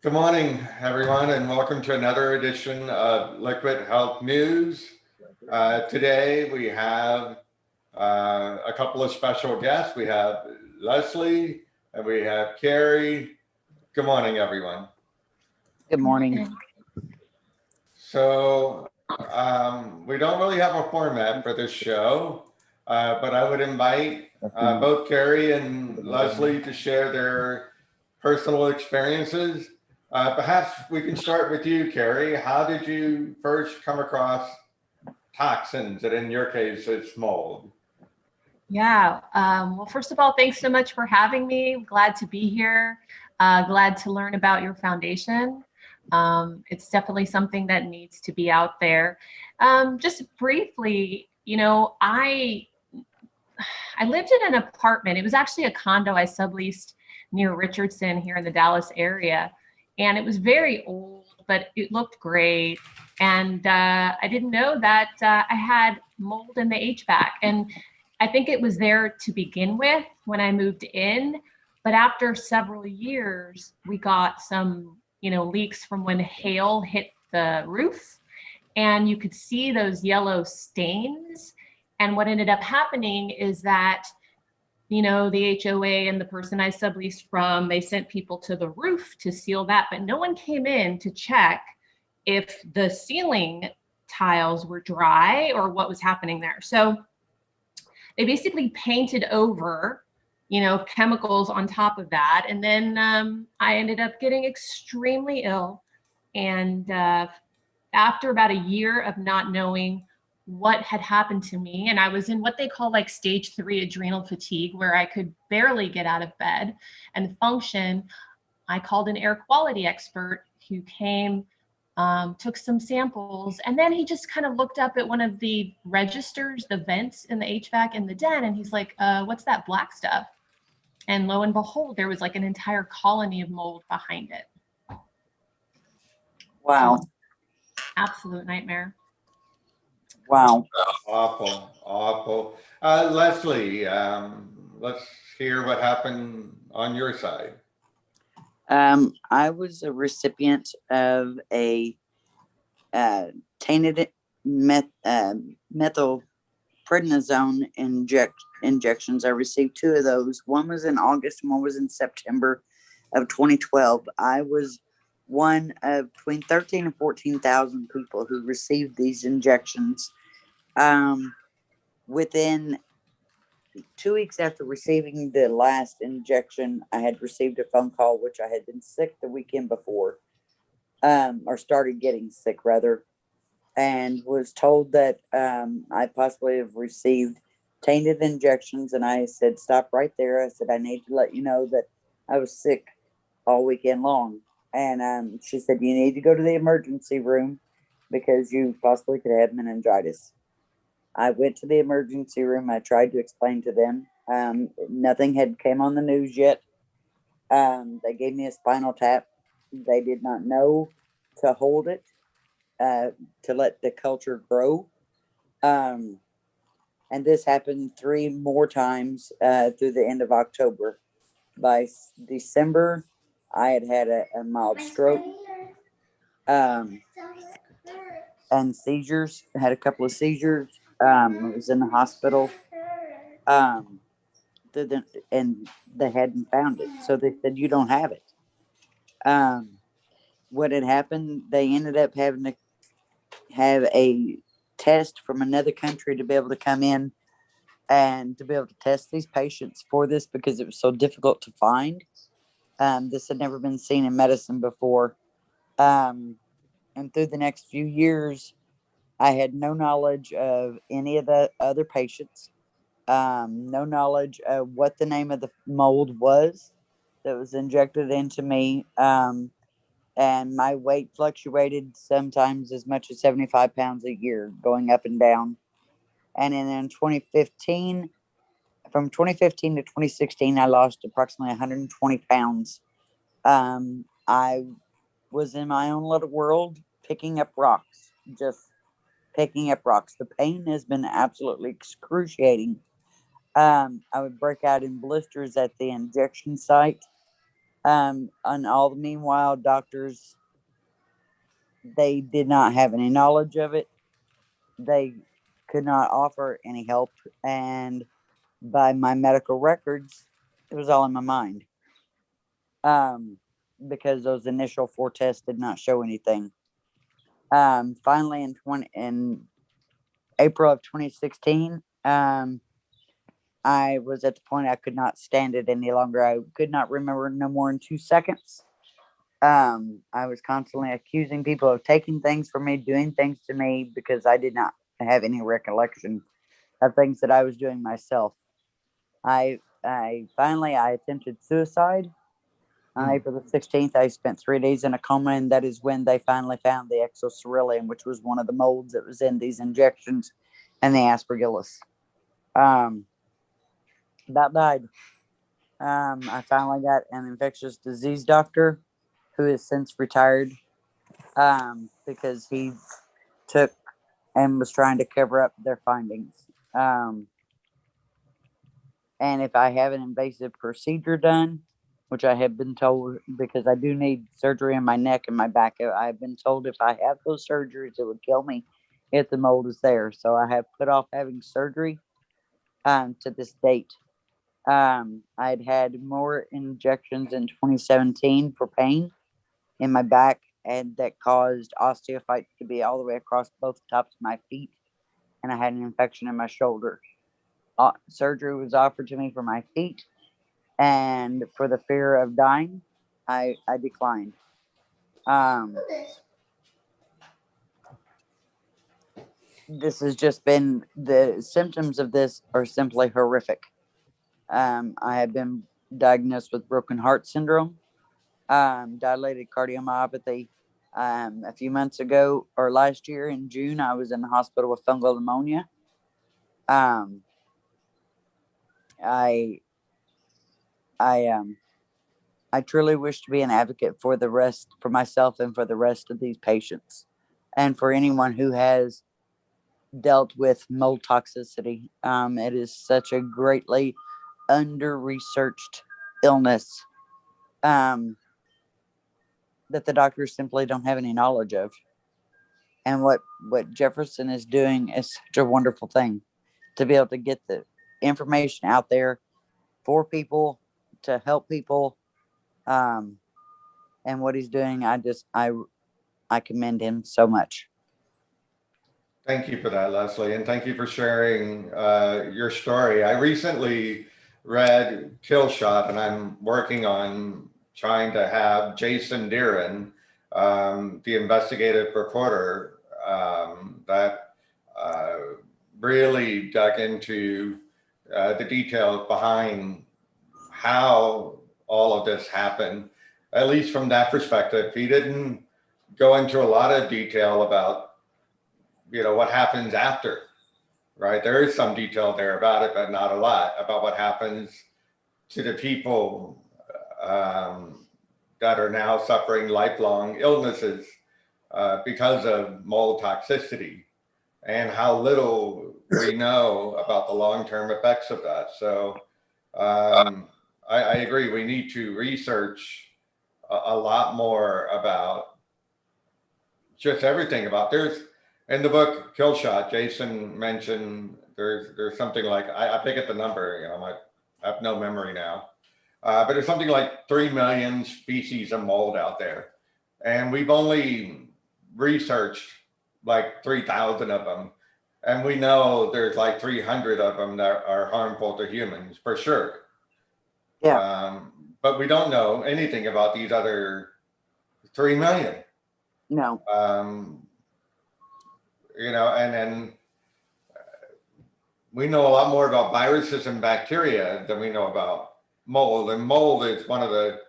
Good morning, everyone, and welcome to another edition of Liquid Health News. Today we have a couple of special guests. We have Leslie and we have Carrie. Good morning, everyone. Good morning. So we don't really have a format for this show, but I would invite both Carrie and Leslie to share their personal experiences. Perhaps we can start with you, Carrie. How did you first come across toxins, and in your case, it's mold? Yeah. Well, first of all, thanks so much for having me. Glad to be here. Glad to learn about your foundation. It's definitely something that needs to be out there. Just briefly, I lived in an apartment. It was actually a condo I subleased near Richardson here in the Dallas area. And it was very old, but it looked great. And I didn't know that I had mold in the HVAC. And I think it was there to begin with when I moved in. But after several years, we got some, leaks from when hail hit the roof. And you could see those yellow stains. And what ended up happening is that the HOA and the person I subleased from, they sent people to the roof to seal that, but no one came in to check if the ceiling tiles were dry or what was happening there. So they basically painted over, chemicals on top of that. And then I ended up getting extremely ill. And after about a year of not knowing what had happened to me, and I was in what they call like stage 3 adrenal fatigue, where I could barely get out of bed and function, I called an air quality expert who came, took some samples, and then he just kind of looked up at one of the registers, the vents in the HVAC in the den, and he's like, what's that black stuff? And lo and behold, there was like an entire colony of mold behind it. Wow. Absolute nightmare. Wow. Awful. Leslie, let's hear what happened on your side. I was a recipient of a tainted methylprednisone injections. I received 2 of those. One was in August and one was in September of 2012. I was one of between 13 and 14,000 people who received these injections. Within 2 weeks after receiving the last injection, I had received a phone call, which I had been sick the weekend before, or started getting sick rather, and was told that I possibly have received tainted injections. And I said, stop right there. I said, I need to let you know that I was sick all weekend long. And she said, you need to go to the emergency room because you possibly could have meningitis. I went to the emergency room. I tried to explain to them. Nothing had came on the news yet. They gave me a spinal tap. They did not know to hold it, to let the culture grow. And this happened 3 more times through the end of October. By December, I had a mild stroke. And seizures. I had a couple of seizures. I was in the hospital. And they hadn't found it. So they said, you don't have it. What had happened, they ended up having to have a test from another country to be able to come in and to be able to test these patients for this because it was so difficult to find. This had never been seen in medicine before. And through the next few years, I had no knowledge of any of the other patients, no knowledge of what the name of the mold was that was injected into me. And my weight fluctuated sometimes as much as 75 pounds a year, going up and down. And then in 2015, from 2015 to 2016, I lost approximately 120 pounds. I was in my own little world, picking up rocks, just picking up rocks. The pain has been absolutely excruciating. I would break out in blisters at the injection site. And all the meanwhile, doctors, they did not have any knowledge of it. They could not offer any help. And by my medical records, it was all in my mind. Um, because those initial 4 tests did not show anything. Finally, in April of 2016, I was at the point I could not stand it any longer. I could not remember no more than 2 seconds. I was constantly accusing people of taking things from me, doing things to me because I did not have any recollection of things that I was doing myself. I finally I attempted suicide on April the 16th. I spent 3 days in a coma, and that is when they finally found the exocerilium, which was one of the molds that was in these injections, and the aspergillus. About died. I finally got an infectious disease doctor who has since retired because he took and was trying to cover up their findings. And if I have an invasive procedure done, which I have been told, because I do need surgery in my neck and my back, I've been told if I have those surgeries, it would kill me if the mold is there. So I have put off having surgery to this date. I'd had more injections in 2017 for pain in my back, and that caused osteophytes to be all the way across both tops of my feet, and I had an infection in my shoulder. Surgery was offered to me for my feet, and for the fear of dying, I declined. This has just been, the symptoms of this are simply horrific. I have been diagnosed with broken heart syndrome, dilated cardiomyopathy. A few months ago, or last year in June, I was in the hospital with fungal pneumonia. Um, I I truly wish to be an advocate for for myself and for the rest of these patients, and for anyone who has dealt with mold toxicity. It is such a greatly under-researched illness that the doctors simply don't have any knowledge of. And what Jefferson is doing is such a wonderful thing, to be able to get the information out there for people, to help people. And what he's doing, I commend him so much. Thank you for that, Leslie, and thank you for sharing your story. I recently read Killshot, and I'm working on trying to have Jason Deeren, the investigative reporter, that really dug into the details behind how all of this happened, at least from that perspective. He didn't go into a lot of detail about what happens after, right? There is some detail there about it, but not a lot about what happens to the people that are now suffering lifelong illnesses because of mold toxicity, and how little we know about the long-term effects of that. So I agree, we need to research a lot more about just everything about. There's, in the book Killshot, Jason mentioned there's something like, I forget the number, I have no memory now, but there's something like 3 million species of mold out there, and we've only researched like 3,000 of them, and we know there's like 300 of them that are harmful to humans for sure. Yeah. But we don't know anything about these other 3 million. No. And then we know a lot more about viruses and bacteria than we know about mold. And mold is one of the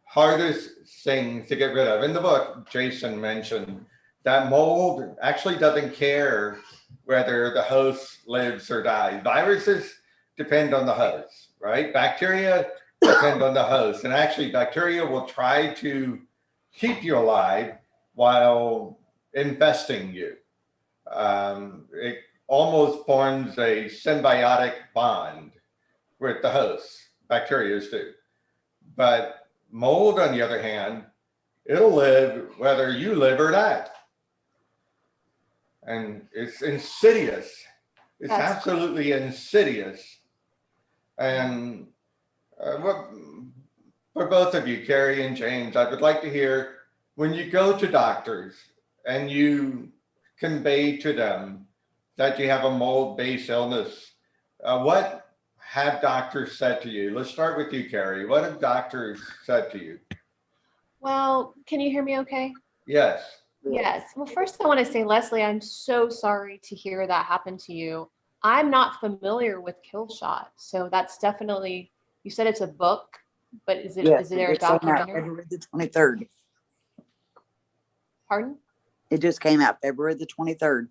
hardest things to get rid of. In the book, Jason mentioned that mold actually doesn't care whether the host lives or dies. Viruses depend on the host, right? Bacteria depend on the host. And actually, bacteria will try to keep you alive while infesting you. It almost forms a symbiotic bond with the host. Bacteria do. But Mold, on the other hand, it'll live whether you live or not. And it's insidious. It's That's- absolutely insidious. And what, for both of you, Carrie and James, I would like to hear, when you go to doctors and you convey to them that you have a mold-based illness, what have doctors said to you? Let's start with you, Carrie. What have doctors said to you? Well, can you hear me okay? Yes. Yes. Well, first I want to say, Leslie, I'm so sorry to hear that happened to you. I'm not familiar with Killshot, so that's definitely, you said it's a book, but is Yes, there a it just came out documentary? February the 23rd. Pardon? It just came out February the 23rd.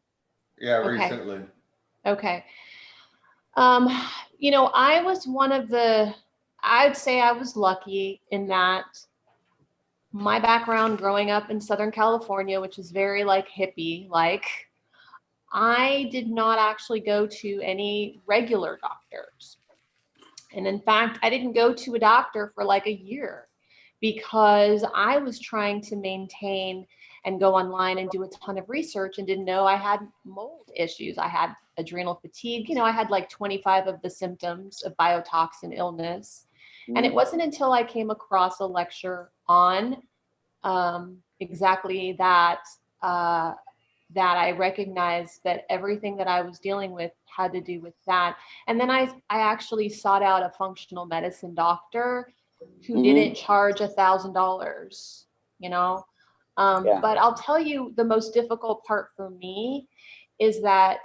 Yeah, Okay. recently. Okay. You know, I was one of the, I'd say I was lucky in that my background growing up in Southern California, which is very like hippie, like I did not actually go to any regular doctors. And in fact, I didn't go to a doctor for like a year because I was trying to maintain and go online and do a ton of research and didn't know I had mold issues. I had adrenal fatigue. You know, I had like 25 of the symptoms of biotoxin illness. And it wasn't until I came across a lecture on exactly that, that I recognized that everything that I was dealing with had to do with that. And then I actually sought out a functional medicine doctor who didn't charge $1,000, you know? Yeah. But I'll tell you, the most difficult part for me is that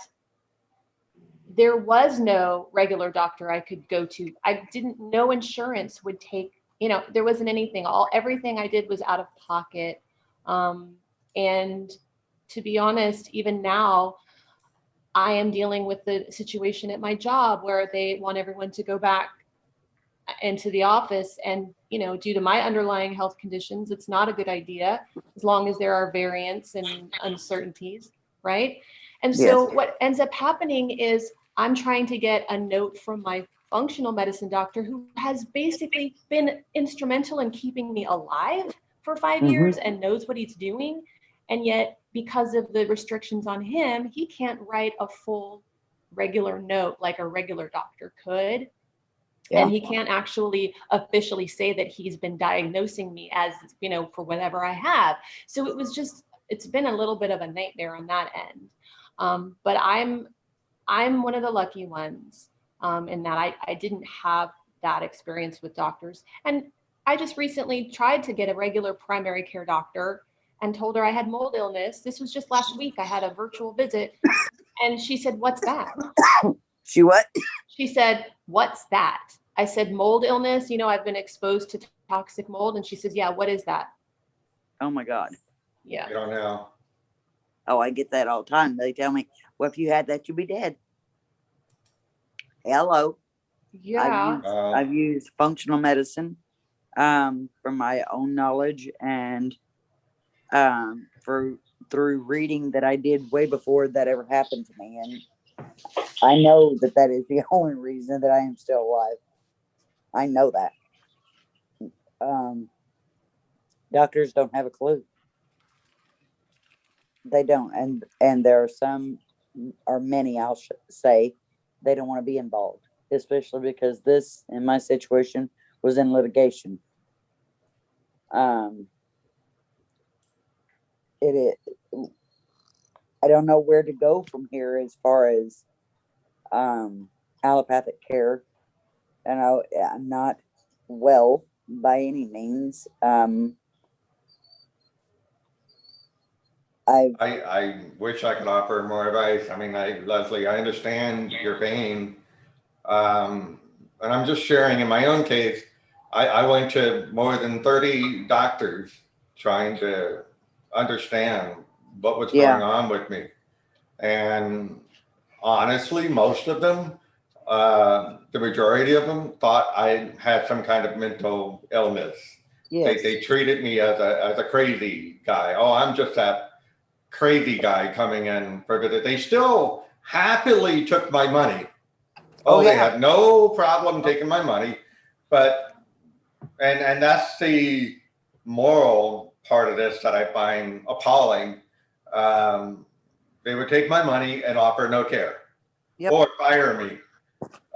there was no regular doctor I could go to. I didn't, no insurance would take, you know, there wasn't anything. Everything I did was out of pocket. And to be honest, even now, I am dealing with the situation at my job where they want everyone to go back into the office. And, you know, due to my underlying health conditions, it's not a good idea as long as there are variants and uncertainties, right? And so what ends up happening is I'm trying to get a note from my functional medicine doctor who has basically been instrumental in keeping me alive for 5 years and knows what he's doing. And yet, because of the restrictions on him, he can't write a full regular note like a regular doctor could. Yeah. And he can't actually officially say that he's been diagnosing me as, you know, for whatever I have. So it was just, it's been a little bit of a nightmare on that end. But I'm one of the lucky ones in that I didn't have that experience with doctors. And I just recently tried to get a regular primary care doctor and told her I had mold illness. This was just last week. I had a virtual visit and she said, "What's that?" She what? She said, "What's that?" I said, "Mold illness. You know, I've been exposed to toxic mold." And she says, "Yeah, what is that?" Oh my God. Yeah. I don't know. Oh, I get that all the time. They tell me, well, if you had that, you'd be dead. Hello. Yeah. I've used functional medicine from my own knowledge and through reading that I did way before that ever happened to me. And I know that that is the only reason that I am still alive. I know that. Doctors don't have a clue. They don't. And there are some, or many, I'll say, they don't want to be involved, especially because this, in my situation, was in litigation. I don't know where to go from here as far as allopathic care. And I'm not well by any means. I wish I could offer more advice. I mean, Leslie, I understand your pain. And I'm just sharing in my own case, I went to more than 30 doctors trying to understand what was going on with me. And honestly, most of them, the majority of them thought I had some kind of mental illness. Yes. They treated me as a crazy guy. Oh, I'm just that crazy guy coming in for a visit. They still happily took my money. Oh, they had no problem taking my money, but And that's the moral part of this that I find appalling. They would take my money and offer no care Yep. or fire me.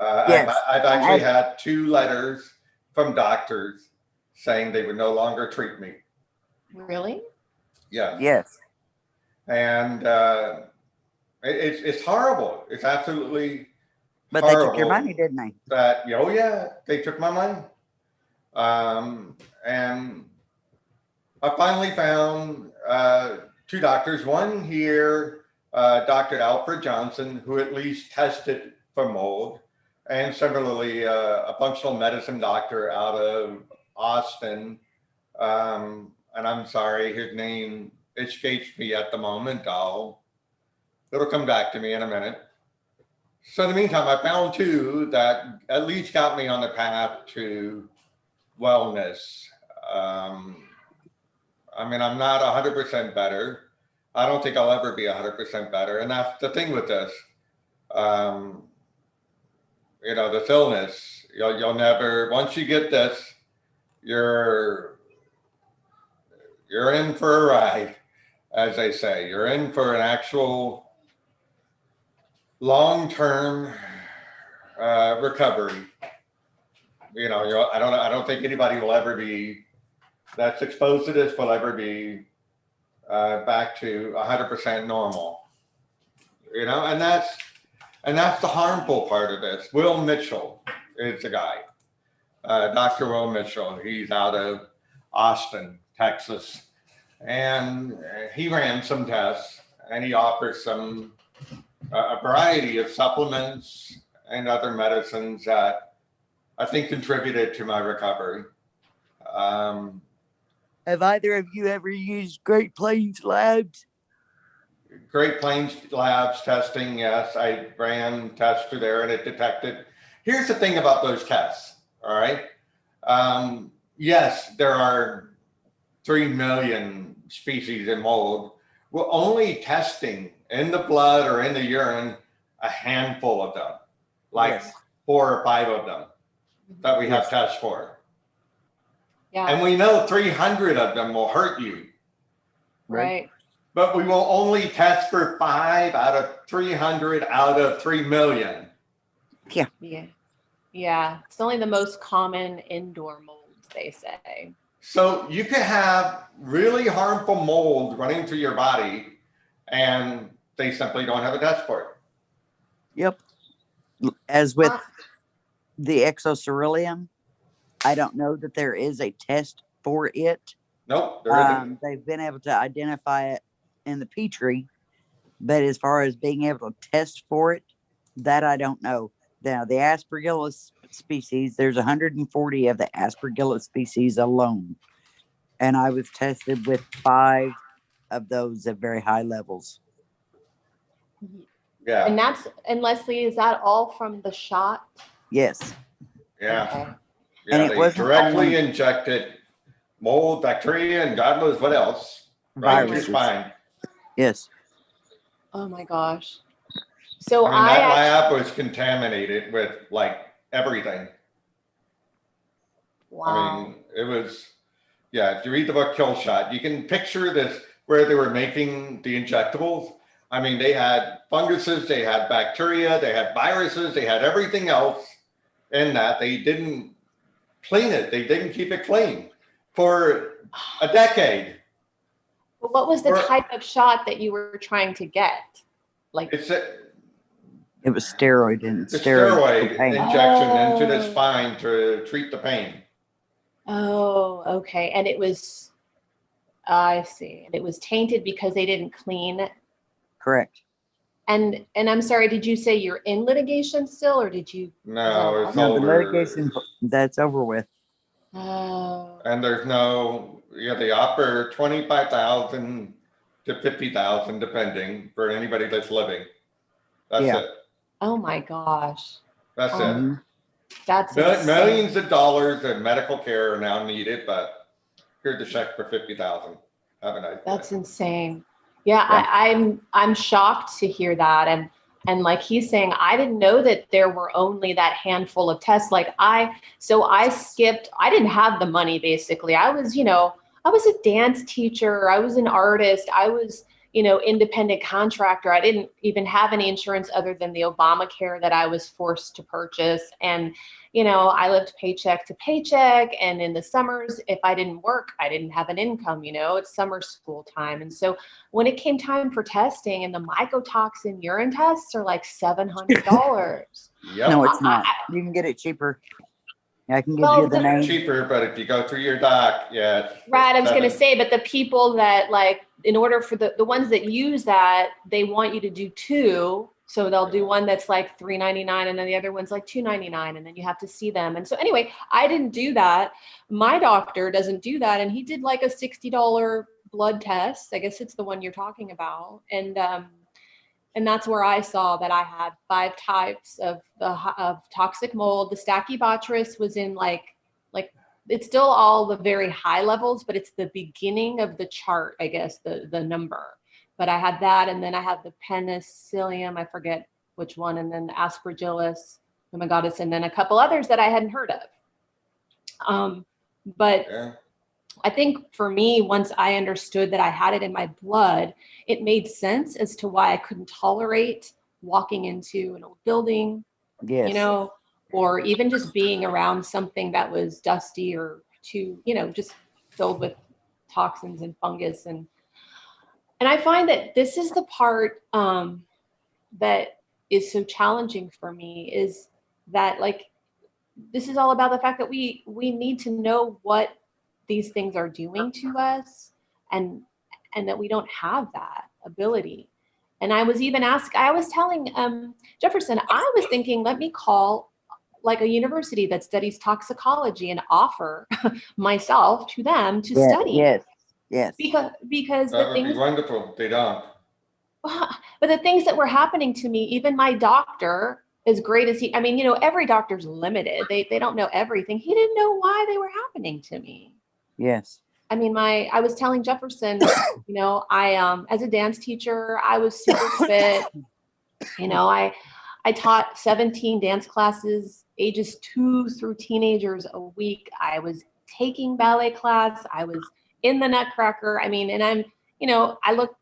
Yes. I've actually had 2 letters from doctors saying they would no longer treat me. Really? Yeah. Yes. And it's horrible. It's absolutely But they horrible. took your money, didn't they? That, oh yeah, they took my money. And I finally found 2 doctors, one here, Dr. Alfred Johnson, who at least tested for mold, and similarly, a functional medicine doctor out of Austin. And I'm sorry, his name escapes me at the moment. It'll come back to me in a minute. So in the meantime, I found 2 that at least got me on the path to wellness. I mean, I'm not 100% better. I don't think I'll ever be 100% better. And that's the thing with this. This illness, you'll never, once you get this, you're in for a ride, as they say. You're in for an actual long-term recovery. I don't think anybody will ever be that's exposed to this will ever be back to 100% normal. And that's the harmful part of this. Will Mitchell is the guy, Dr. Will Mitchell. He's out of Austin, Texas, and he ran some tests, and he offers a variety of supplements and other medicines that I think contributed to my recovery. Have either of you ever used Great Plains Labs? Great Plains Labs testing, yes. I ran tests through there and it detected. Here's the thing about those tests, all right? Yes, there are 3 million species in mold. We're only testing in the blood or in the urine a handful of them, like Yes. 4 or 5 of them that we have Yes. tests for. Yeah. And we know 300 of them will hurt you. Right. But we will only test for 5 out of 300 out of 3 million. Yeah. Yeah. It's only the most common indoor molds, they say. So you could have really harmful mold running through your body and they simply don't have a test for it. Yep. As with the exocerilium, I don't know that there is a test for it. Nope, there isn't. They've been able to identify it in the Petri, but as far as being able to test for it, that I don't know. Now, the Aspergillus species, there's 140 of the Aspergillus species alone. And I was tested with 5 of those at very high levels. Yeah, And Leslie, is that all from the shot? Yes. yeah. Okay. Yeah, And it they wasn't directly only- injected mold, bacteria, and God knows what else. Right in your Viruses. spine. Yes. Oh my gosh. So I mean, that lab was contaminated with like everything. wow. I mean, it was, yeah, if you read the book Killshot, you can picture this where they were making the injectables. I mean, they had funguses, they had bacteria, they had viruses, they had everything else in that. They didn't clean it. They didn't keep it clean for a decade. But what was the type of shot that you were trying to get? Like It's It was steroid and the steroid steroid pain. injection into the spine to treat the pain. oh, okay. And it was I see. And it was tainted because they didn't clean it. Correct. And I'm sorry, did you say you're in litigation still or did you No, it's No, the over. litigation, that's over with. Oh. And there's no, they offer 25,000 to 50,000 depending for anybody that's living. That's Yeah. it. Oh my gosh. That's it. Mhm. That's Millions of dollars in medical care are now needed, but here's the check for 50,000. Have a nice day. That's insane. Yeah, Yeah. I'm shocked to hear that. And like he's saying, I didn't know that there were only that handful of tests. So I skipped, I didn't have the money basically. I was, I was a dance teacher. I was an artist. I was, independent contractor. I didn't even have any insurance other than the Obamacare that I was forced to purchase. And, I lived paycheck to paycheck. And in the summers, if I didn't work, I didn't have an income, it's summer school time. And so when it came time for testing, and the mycotoxin urine tests are like $700. Yep. No, it's not. You can get it cheaper. I can give Well, you the name. Cheaper, but if you go through your doc, yeah. Right. I was going to say, but the people that in order for the ones that use that, they want you to do two. So they'll do one that's like $3.99 and then the other one's like $2.99 and then you have to see them. And so anyway, I didn't do that. My doctor doesn't do that. And he did like a $60 blood test. I guess it's the one you're talking about. And that's where I saw that I had 5 types of toxic mold. The Stachybotrys was in like it's still all the very high levels, but it's the beginning of the chart, I guess, the number. But I had that, and then I had the penicillium, I forget which one, and then the aspergillus, oh my goddess, and then a couple others that I hadn't heard of. But yeah. I think for me, once I understood that I had it in my blood, it made sense as to why I couldn't tolerate walking into an old building, yes. Or even just being around something that was dusty or just filled with toxins and fungus. And I find that this is the part that is so challenging for me, is that this is all about the fact that we need to know what these things are doing to us, and that we don't have that ability. And I was telling Jefferson, I was thinking, let me call like a university that studies toxicology and offer myself to them to study. Yes. Because that would be wonderful. They don't. But the things that were happening to me, even my doctor, as great as every doctor's limited. They don't know everything. He didn't know why they were happening to me. Yes. I was telling Jefferson, I as a dance teacher, I was super fit. I taught 17 dance classes, ages 2 through teenagers a week. I was taking ballet class. I was in the Nutcracker. And I'm, I look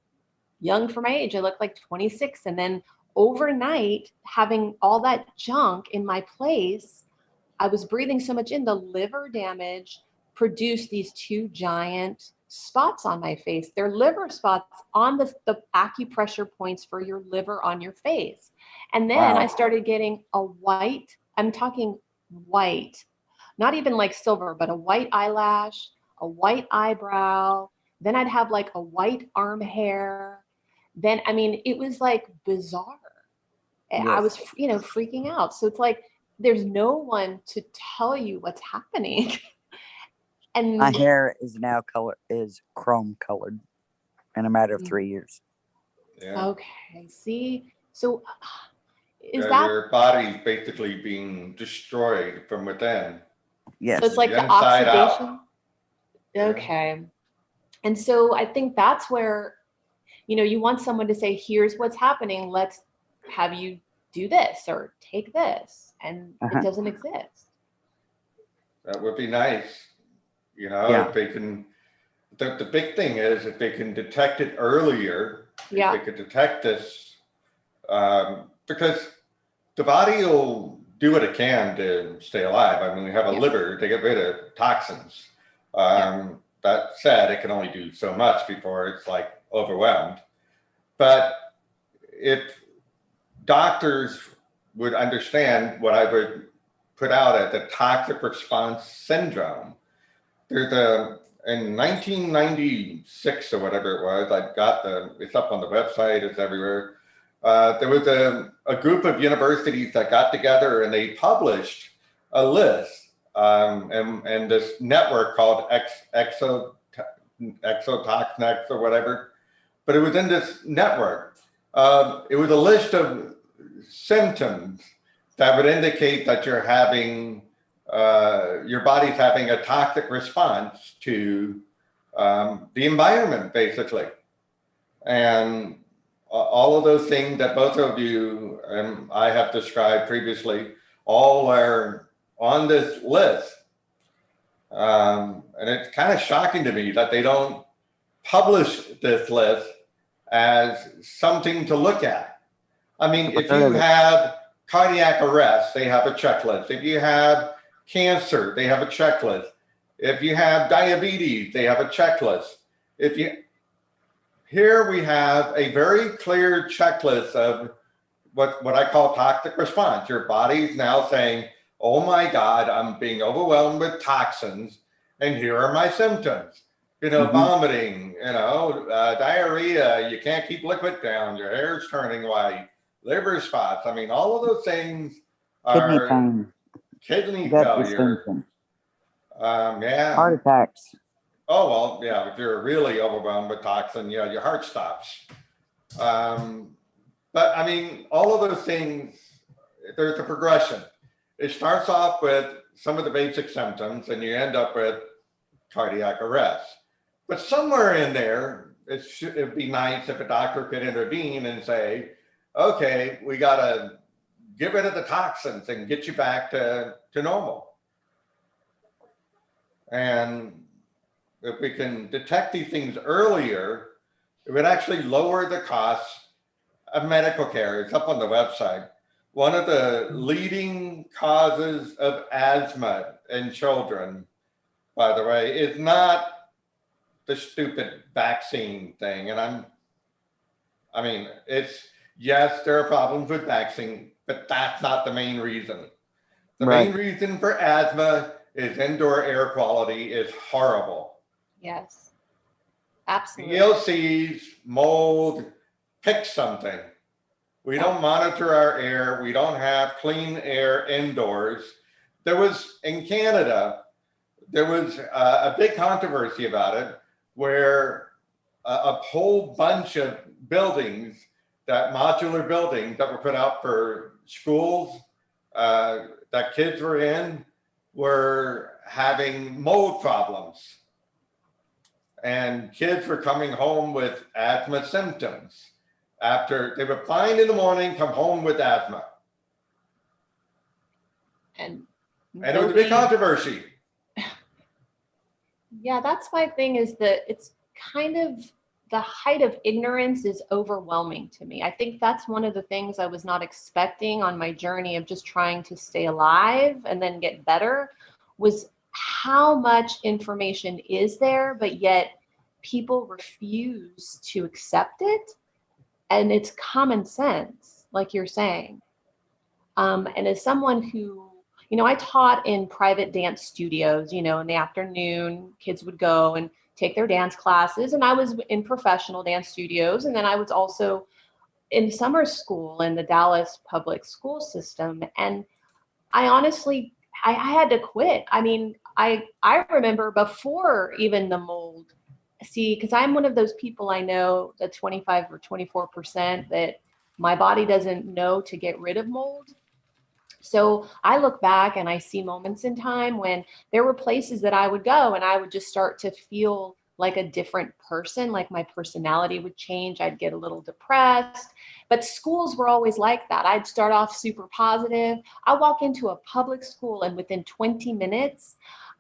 young for my age. I look like 26. And then overnight, having all that junk in my place, I was breathing so much in, the liver damage produced these 2 giant spots on my face. They're liver spots on the acupressure points for your liver on your face. And then I started getting a white, I'm talking white, not even like silver, but a white eyelash, a white eyebrow. Then I'd have like a white arm hair. Then, it was like bizarre. Yes. I was, freaking out. So it's like, there's no one to tell you what's happening. And my hair is now chrome colored in a matter of 3 years. Yeah. Okay. See, so your body's basically being destroyed from within. Yes. So it's like the oxidation. Okay. And so I think that's where, you want someone to say, here's what's happening. Let's have you do this or take this. And it doesn't exist. That would be nice. If they can, the big thing is if they can detect it earlier, if they could detect this, because the body will do what it can to stay alive. We have a liver to get rid of toxins. That said, it can only do so much before it's like overwhelmed. But if doctors would understand what I would put out as the toxic response syndrome, there's in 1996 or whatever it was, it's up on the website, it's everywhere. There was a group of universities that got together and they published a list and this network called Exotoxin or whatever. But it was in this network. It was a list of symptoms that would indicate that you're having your body's having a toxic response to the environment, basically. And all of those things that both of you and I have described previously, all are on this list. And it's kind of shocking to me that they don't publish this list as something to look at. I mean, if you have cardiac arrest, they have a checklist. If you have cancer, they have a checklist. If you have diabetes, they have a checklist. Here we have a very clear checklist of what I call toxic response. Your body's now saying, oh my God, I'm being overwhelmed with toxins, and here are my symptoms. Vomiting, diarrhea, you can't keep liquid down, your hair's turning white, liver spots. I mean, all of those things Kidney are pain, kidney gut failure. dysfunction, Yeah. heart attacks. Oh, well, yeah, if you're really overwhelmed with toxin, yeah, your heart stops. But I mean, all of those things, there's a progression. It starts off with some of the basic symptoms and you end up with cardiac arrest. But somewhere in there, it'd be nice if a doctor could intervene and say, okay, we got to get rid of the toxins and get you back to normal. And if we can detect these things earlier, it would actually lower the costs of medical care. It's up on the website. One of the leading causes of asthma in children, by the way, is not the stupid vaccine thing. And yes, there are problems with vaccine, but that's not the main reason. The main reason for asthma is indoor air quality is horrible. Yes, absolutely. VOCs, mold, pick something. We don't monitor our air. We don't have clean air indoors. In Canada, there was a big controversy about it where a whole bunch of buildings, modular buildings that were put out for schools that kids were in, were having mold problems. And kids were coming home with asthma symptoms. After they were fine in the morning, come home with asthma. And it was a big controversy. Yeah, that's my thing, is that it's kind of the height of ignorance is overwhelming to me. I think that's one of the things I was not expecting on my journey of just trying to stay alive and then get better, was how much information is there, but yet people refuse to accept it. And it's common sense, like you're saying. And as someone who, I taught in private dance studios, in the afternoon, kids would go and take their dance classes. And I was in professional dance studios. And then I was also in summer school in the Dallas public school system. And I honestly, I had to quit. I mean, I remember before even the mold, because I'm one of those people, I know that 25 or 24% that my body doesn't know to get rid of mold. So I look back and I see moments in time when there were places that I would go and I would just start to feel like a different person, like my personality would change. I'd get a little depressed, but schools were always like that. I'd start off super positive. I walk into a public school and within 20 minutes,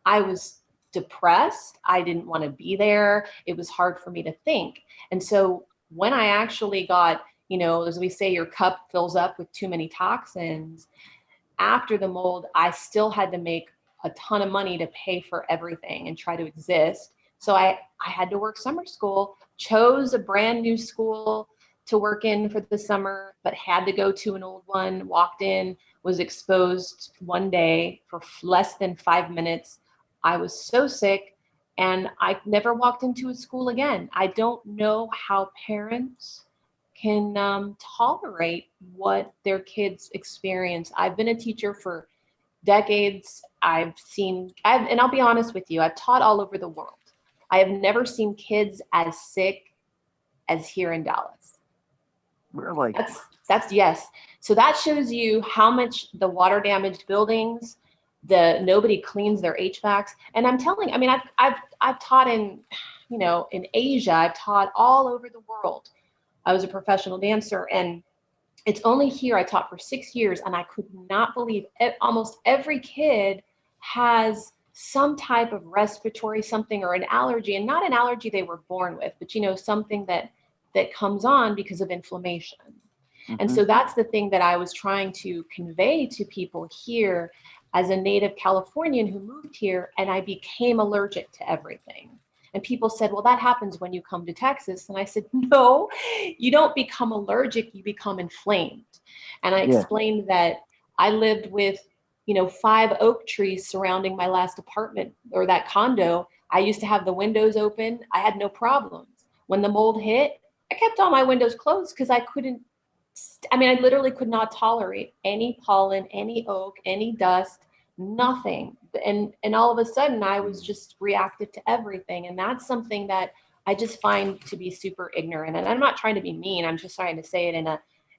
I was depressed. I didn't want to be there. It was hard for me to think. And so when I actually got, as we say, your cup fills up with too many toxins, after the mold, I still had to make a ton of money to pay for everything and try to exist. So I had to work summer school, chose a brand new school to work in for the summer, but had to go to an old one, walked in, was exposed one day for less than 5 minutes. I was so sick and I never walked into a school again. I don't know how parents can tolerate what their kids experience. I've been a teacher for decades. And I'll be honest with you, I've taught all over the world. I have never seen kids as sick as here in Dallas. Really? That's yes. So that shows you how much the water damaged buildings, nobody cleans their HVACs. And I'm telling, I've taught in Asia, I've taught all over the world. I was a professional dancer, and it's only here, I taught for 6 years, and I could not believe it. Almost every kid has some type of respiratory something or an allergy, and not an allergy they were born with, but something that comes on because of inflammation. And so that's the thing that I was trying to convey to people here as a native Californian who moved here, and I became allergic to everything. And people said, well, that happens when you come to Texas. And I said, no, you don't become allergic, you become inflamed. And I explained that I lived with, 5 oak trees surrounding my last apartment or that condo. I used to have the windows open. I had no problems. When the mold hit, I kept all my windows closed because I literally could not tolerate any pollen, any oak, any dust, nothing. And all of a sudden I was just reactive to everything. And that's something that I just find to be super ignorant. And I'm not trying to be mean. I'm just trying to say it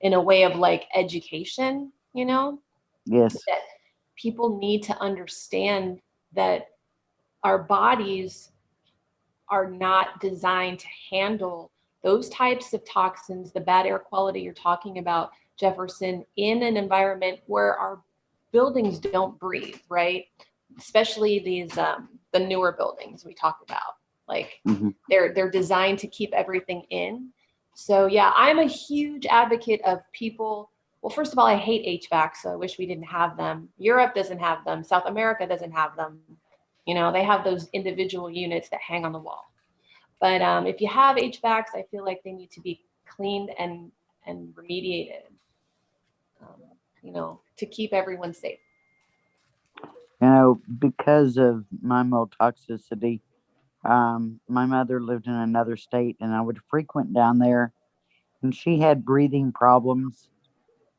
in a way of like education, Yes. that people need to understand that our bodies are not designed to handle those types of toxins, the bad air quality you're talking about, Jefferson, in an environment where our buildings don't breathe, right? Especially these the newer buildings we talk about. Like they're designed to keep everything in. So yeah, I'm a huge advocate of people. Well, first of all, I hate HVAC, so I wish we didn't have them. Europe doesn't have them. South America doesn't have them. They have those individual units that hang on the wall. But if you have HVACs, I feel like they need to be cleaned and remediated, to keep everyone safe. Because of my mold toxicity, my mother lived in another state, and I would frequent down there, and she had breathing problems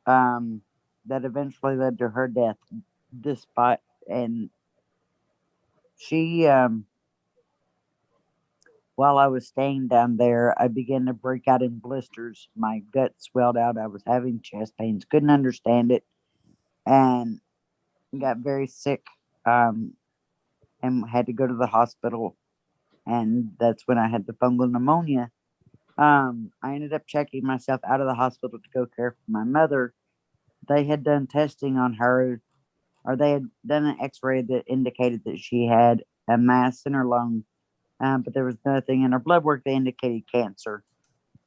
that eventually led to her death. And she, while I was staying down there, I began to break out in blisters. My gut swelled out. I was having chest pains, couldn't understand it, and got very sick, and had to go to the hospital. And that's when I had the fungal pneumonia. I ended up checking myself out of the hospital to go care for my mother. They had done testing on her, or they had done an x-ray that indicated that she had a mass in her lung, but there was nothing in her blood work that indicated cancer.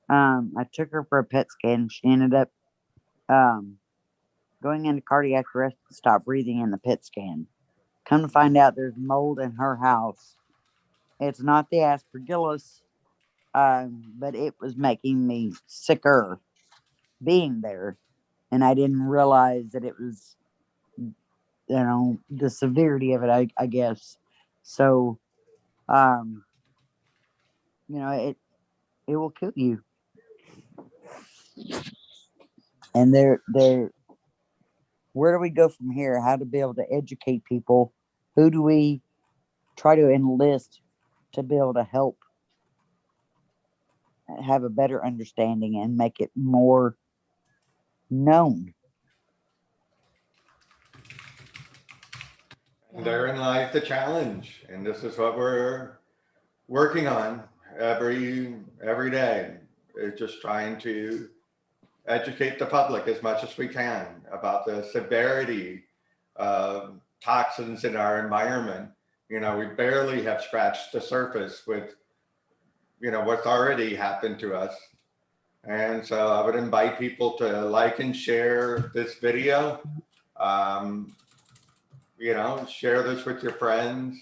I took her for a PET scan. She ended up going into cardiac arrest to stop breathing in the PET scan. Come to find out there's mold in her house. It's not the aspergillus, but it was making me sicker being there. And I didn't realize that it was, the severity of it, I guess. So, it will kill you. And where do we go from here? How to be able to educate people? Who do we try to enlist to be able to help have a better understanding and make it more known? And therein lies the challenge. And this is what we're working on every day. It's just trying to educate the public as much as we can about the severity of toxins in our environment. We barely have scratched the surface with, what's already happened to us. And so I would invite people to like and share this video. Share this with your friends.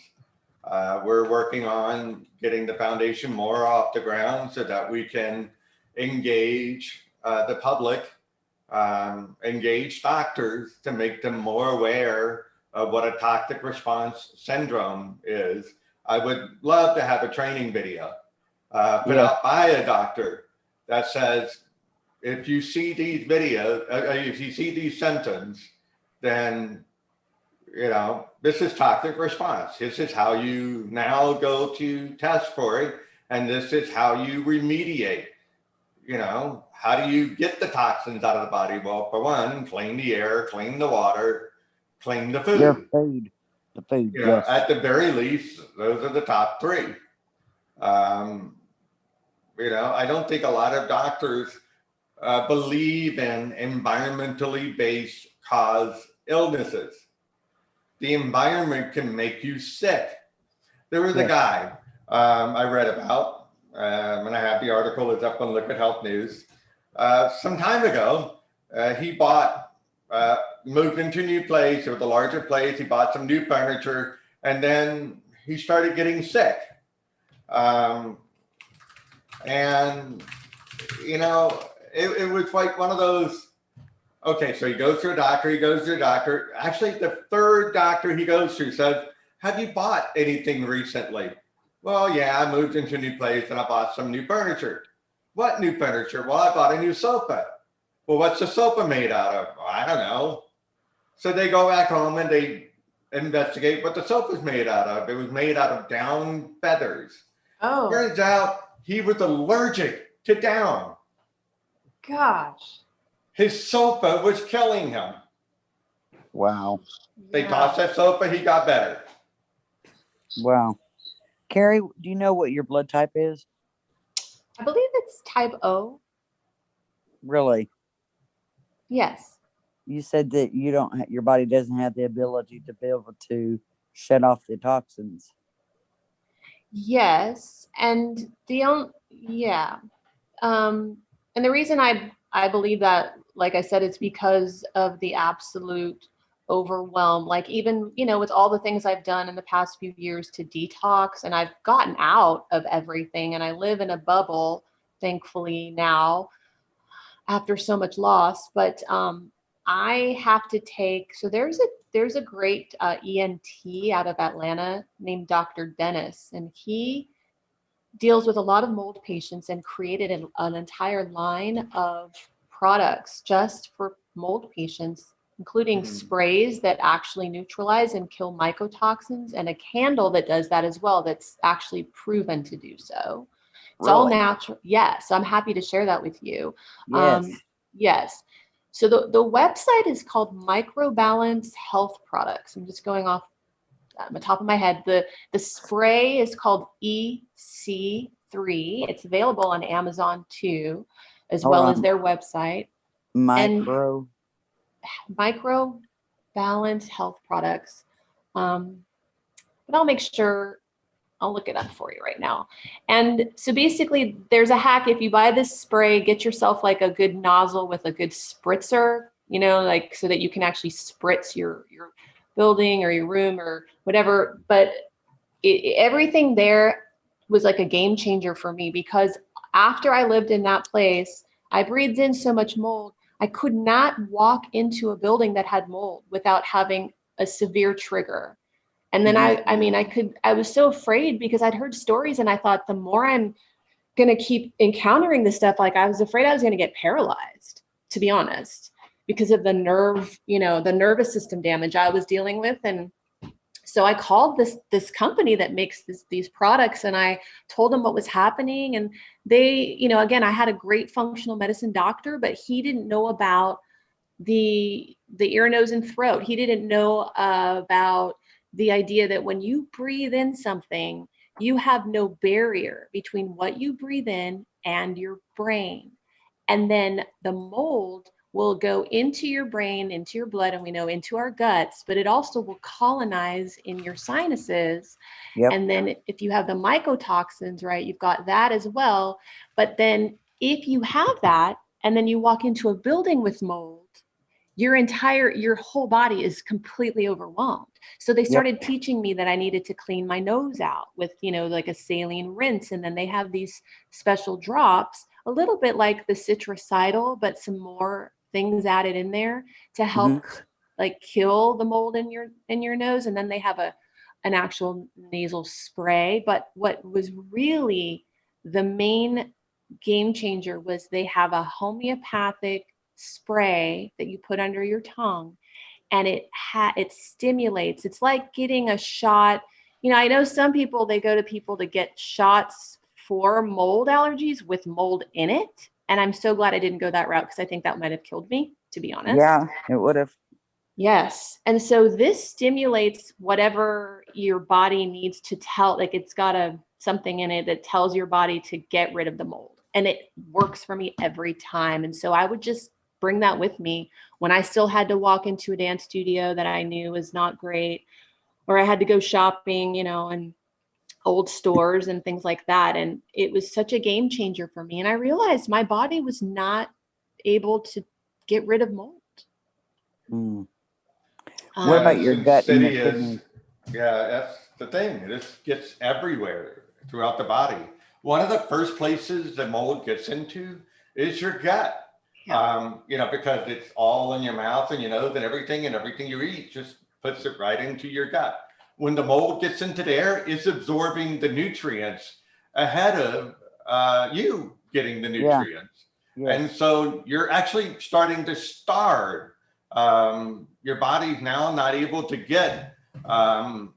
We're working on getting the foundation more off the ground so that we can engage the public, engage doctors to make them more aware of what a toxic response syndrome is. I would love to have a training video put out by a doctor that says, if you see these videos, if you see these symptoms, then this is toxic response. This is how you now go to test for it. And this is how you remediate. How do you get the toxins out of the body? Well, for one, clean the air, clean the water, clean the food. The food, At the very least, those are the top 3. I don't think a lot of doctors believe in environmentally based cause illnesses. The environment can make you sick. There was a guy I read about, and I have the article, it's up on Liquid Health News. Some time ago, he moved into a new place. It was a larger place. He bought some new furniture, and then he started getting sick. And, it was like one of those, okay, so he goes to a doctor. Actually, the third doctor he goes to says, have you bought anything recently? Well, yeah, I moved into a new place and I bought some new furniture. What new furniture? Well, I bought a new sofa. Well, what's the sofa made out of? Well, I don't know. So they go back home and they investigate what the sofa's made out of. It was made out of down feathers. Oh, Turns out he was allergic to down. gosh. His sofa was killing him. Wow. They Yeah. tossed that sofa, he got better. Wow. Carrie, do you know what your blood type is? I believe it's type O. Really? Yes. You said that you don't, your body doesn't have the ability to be able to shut off the toxins. Yes. And yeah. And the reason I believe that, like I said, it's because of the absolute overwhelm. Like even, with all the things I've done in the past few years to detox, and I've gotten out of everything, and I live in a bubble, thankfully now, after so much loss. But I have to take, so there's a great ENT out of Atlanta named Dr. Dennis, and he deals with a lot of mold patients and created an entire line of products just for mold patients, including sprays that actually neutralize and kill mycotoxins, and a candle that does that as well, that's actually proven to do so. It's all natural. Yes, I'm happy to share that with you. Yes. Yes. So the website is called Microbalance Health Products. I'm just going off the top of my head. The spray is called EC3. It's available on Amazon too, as well as their website. Micro Balance Health Products. But I'll make sure, I'll look it up for you right now. And so basically there's a hack. If you buy this spray, get yourself like a good nozzle with a good spritzer, like so that you can actually spritz your building or your room or whatever. But everything there was like a game changer for me, because after I lived in that place, I breathed in so much mold. I could not walk into a building that had mold without having a severe trigger. And then I was so afraid, because I'd heard stories and I thought, the more I'm going to keep encountering this stuff, like I was afraid I was going to get paralyzed, to be honest, because of the the nervous system damage I was dealing with. And so I called this company that makes these products, and I told them what was happening. And they, again, I had a great functional medicine doctor, but he didn't know about the ear, nose, and throat. He didn't know about the idea that when you breathe in something, you have no barrier between what you breathe in and your brain. And then the mold will go into your brain, into your blood, and we know into our guts, but it also will colonize in your sinuses. Yep. And then if you have the mycotoxins, right, you've got that as well. But then if you have that, and then you walk into a building with mold, your whole body is completely overwhelmed. So they started teaching me that I needed to clean my nose out with, like a saline rinse. And then they have these special drops, a little bit like the citricidal, but some more things added in there to help like kill the mold in your nose. And then they have an actual nasal spray. But what was really the main game changer was they have a homeopathic spray that you put under your tongue, and it stimulates. It's like getting a shot. I know some people, they go to people to get shots for mold allergies with mold in it. And I'm so glad I didn't go that route, because I think that might have killed me, to be honest. Yeah, it would have. Yes. And so this stimulates whatever your body needs to tell, like it's got a something in it that tells your body to get rid of the mold. And it works for me every time. And so I would just bring that with me when I still had to walk into a dance studio that I knew was not great, or I had to go shopping, in old stores and things like that. And it was such a game changer for me. And I realized my body was not able to get rid of mold. Mm. Um, What about your gut and your Insidious. kidneys? Yeah, that's the thing. It just gets everywhere throughout the body. One of the first places the mold gets into is your gut. Yeah. Because it's all in your mouth and your nose and everything you eat just puts it right into your gut. When the mold gets into there, it's absorbing the nutrients ahead of you getting the Yeah. nutrients. And Yes. so you're actually starting to starve. Your body's now not able to get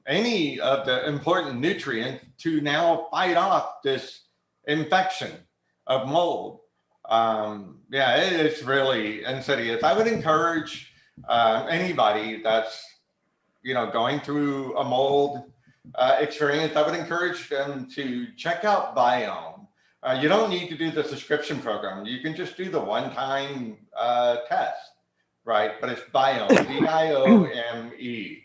any of the important nutrients to now fight off this infection of mold. It's really insidious. I would encourage anybody that's going through a mold experience. I would encourage them to check out Biome. You don't need to do the subscription program. You can just do the one-time test, right? But it's Biome, Biome.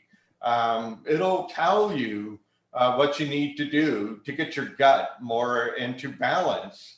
It'll tell you what you need to do to get your gut more into balance.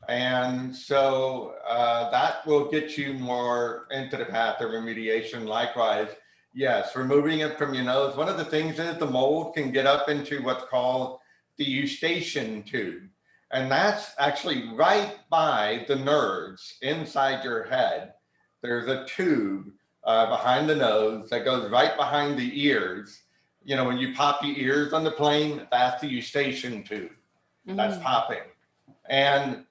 And so that will get you more into the path of remediation. Likewise, yes, removing it from your nose. One of the things is the mold can get up into what's called the eustachian tube. And that's actually right by the nerves inside your head. There's a tube behind the nose that goes right behind the ears. When you pop your ears on the plane, that's the eustachian tube. That's popping. And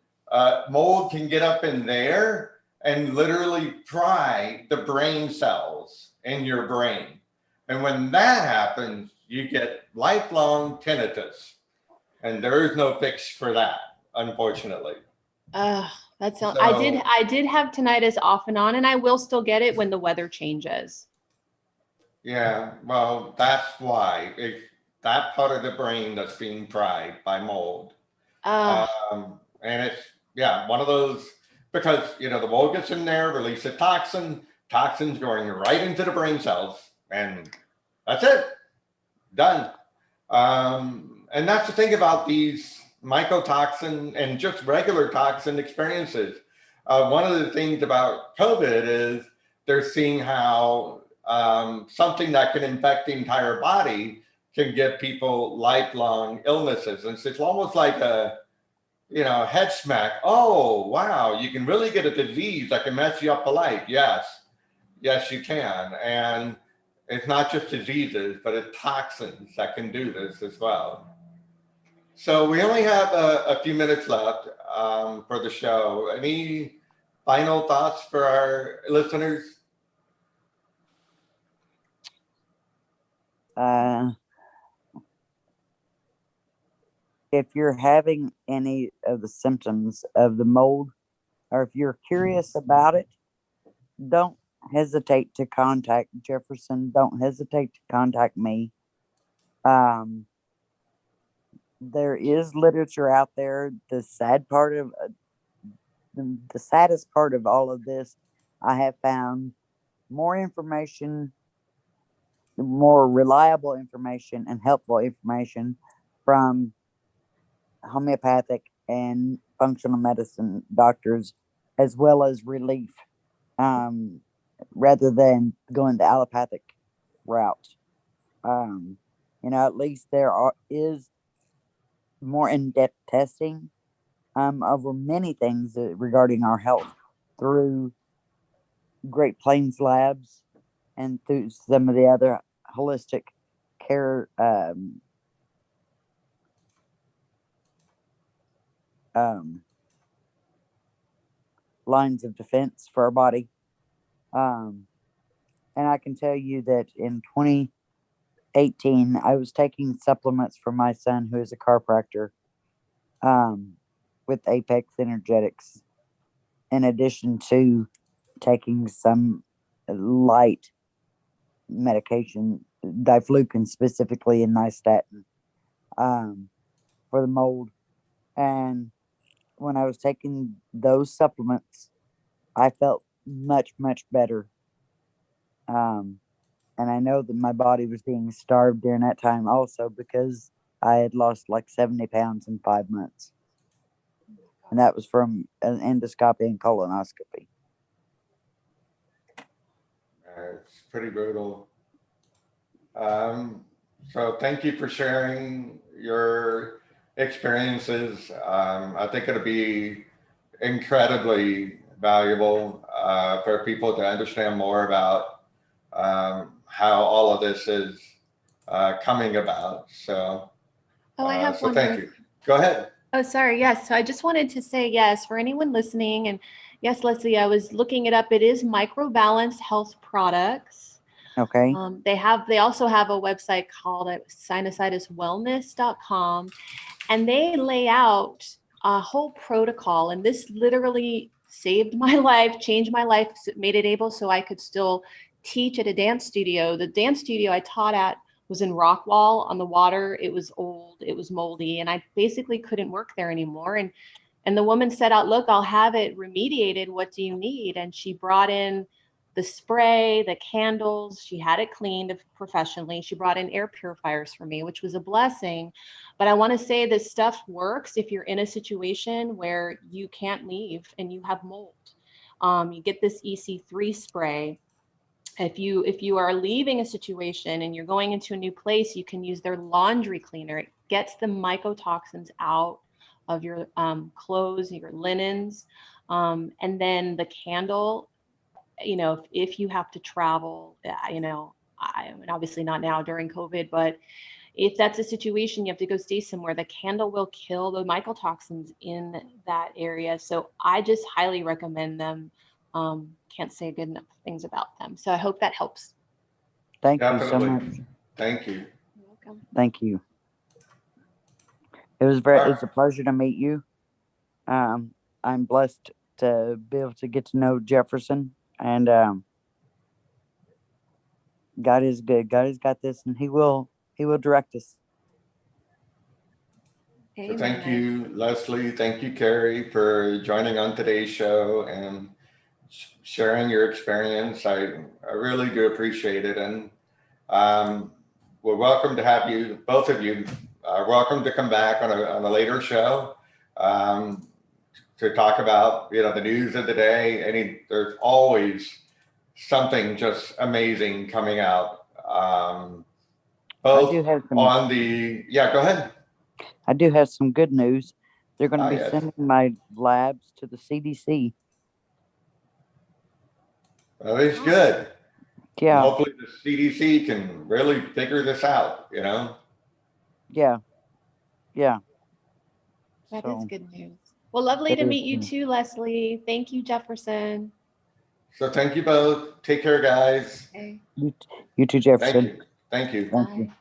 mold can get up in there and literally fry the brain cells in your brain. And when that happens, you get lifelong tinnitus. And there is no fix for that, unfortunately. That sounds. So, I did have tinnitus off and on, and I will still get it when the weather changes. yeah, well, that's why that part of the brain that's being fried by mold. And it's, one of those, because, the mold gets in there, release a toxins going right into the brain cells, and that's it, done. And that's the thing about these mycotoxin and just regular toxin experiences. One of the things about COVID is they're seeing how something that can infect the entire body can give people lifelong illnesses. And it's almost like a head smack. Oh, wow, you can really get a disease that can mess you up for life. Yes, you can. And it's not just diseases, but it's toxins that can do this as well. So we only have a few minutes left for the show. Any final thoughts for our listeners? If you're having any of the symptoms of the mold, or if you're curious about it, don't hesitate to contact Jefferson. Don't hesitate to contact me. There is literature out there. The saddest part of all of this, I have found more information, more reliable information, and helpful information from homeopathic and functional medicine doctors, as well as relief, rather than going the allopathic route. At least is more in-depth testing over many things regarding our health through Great Plains Labs and through some of the other holistic care lines of defense for our body. And I can tell you that in 2018, I was taking supplements for my son, who is a chiropractor, with Apex Energetics, in addition to taking some light medication, diflucan specifically, and nystatin, for the mold. And when I was taking those supplements, I felt much, much better. And I know that my body was being starved during that time also because I had lost like 70 pounds in 5 months. And that was from an endoscopy and colonoscopy. It's pretty brutal. So thank you for sharing your experiences. I think it'll be incredibly valuable for people to understand more about how all of this is coming about. So, Oh, I have so one thank more. you. Go ahead. Oh, sorry. Yes. So I just wanted to say yes for anyone listening. And yes, Leslie, I was looking it up. It is Microbalance Health Products. Okay. They also have a website called sinusitiswellness.com, and they lay out a whole protocol. And this literally saved my life, changed my life, made it able so I could still teach at a dance studio. The dance studio I taught at was in Rockwall on the water. It was old, it was moldy, and I basically couldn't work there anymore. And the woman said out, look, I'll have it remediated. What do you need? And she brought in the spray, the candles. She had it cleaned professionally. She brought in air purifiers for me, which was a blessing. But I want to say this stuff works if you're in a situation where you can't leave and you have mold. You get this EC3 spray. If you are leaving a situation and you're going into a new place, you can use their laundry cleaner. It gets the mycotoxins out of your clothes, your linens. And then the candle, if you have to travel, I mean, obviously not now during COVID, but if that's a situation, you have to go stay somewhere, the candle will kill the mycotoxins in that area. So I just highly recommend them. Can't say good enough things about them. So I hope that helps. Thank you so Definitely. much. Thank you. You're welcome. Thank you. It was a pleasure to meet you. I'm blessed to be able to get to know Jefferson, and God is good. God has got this, and He will direct us. So thank you, Leslie. Thank you, Carrie, for joining on today's show and sharing your experience. I really do appreciate it. And we're welcome to have you, both of you, welcome to come back on a later show to talk about, the news of the day. There's always something just amazing coming out. Both on the, yeah, go ahead. I do have some good news. They're going to be Yes. sending my labs to the CDC. Well, it's good. Yeah. And hopefully the CDC can really figure this out, Yeah. That is good news. Well, lovely to meet you too, Leslie. Thank you, Jefferson. So thank you both. Take care, guys. Okay. You too, Jefferson. Thank you. Thank you. Thank you. Bye.